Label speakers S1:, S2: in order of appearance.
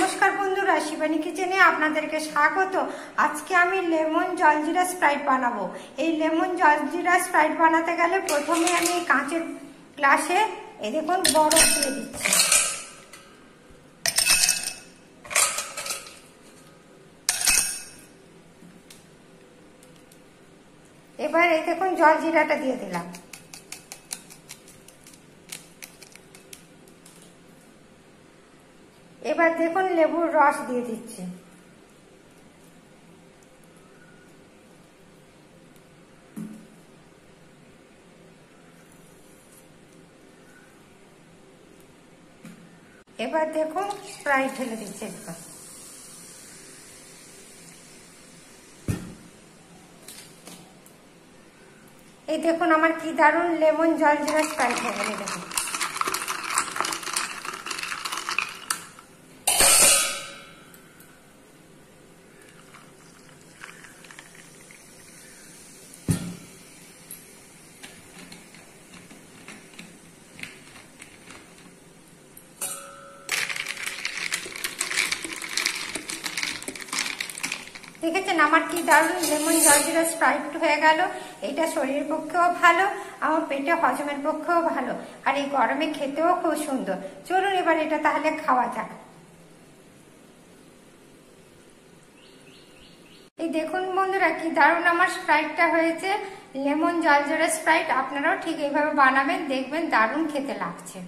S1: নমস্কার বন্ধুরা, শিবানী কিচেনে আপনাদেরকে স্বাগত। আজকে আমি লেমন জলজিরা স্প্রাইট বানাবো। এই লেমন জলজিরা স্প্রাইট বানাতে গেলে প্রথমে আমি এই কাঁচের গ্লাসে এই দেখুন বরফ দিয়ে দিচ্ছি। এবার এই দেখুন জলজিরাটা দিয়ে দিলাম। এবার দেখুন লেবুর রস দিয়ে দিচ্ছি। এবার দেখুন স্প্রাইট ঢেলে দিচ্ছি একবার। এই দেখুন আমার কি দারুণ লেমন জলজিরা স্প্রাইট হয়ে গেল। দেখুন দেখেছেন আমার কি দারুণ লেমন জলজিরা স্প্রাইট হয়ে গেল। এটা শরীরের পক্ষেও ভালো, আমার পেটে হজমের পক্ষেও ভালো, আর এই গরমে খেতেও খুব সুন্দর। চলুন এবার এটা তাহলে খাওয়া যাক। এই দেখুন বন্ধুরা কি দারুণ আমার স্প্রাইটটা হয়েছে, লেমন জলজিরা স্প্রাইট। আপনারাও ঠিক এইভাবে বানাবেন, দেখবেন দারুণ খেতে লাগছে।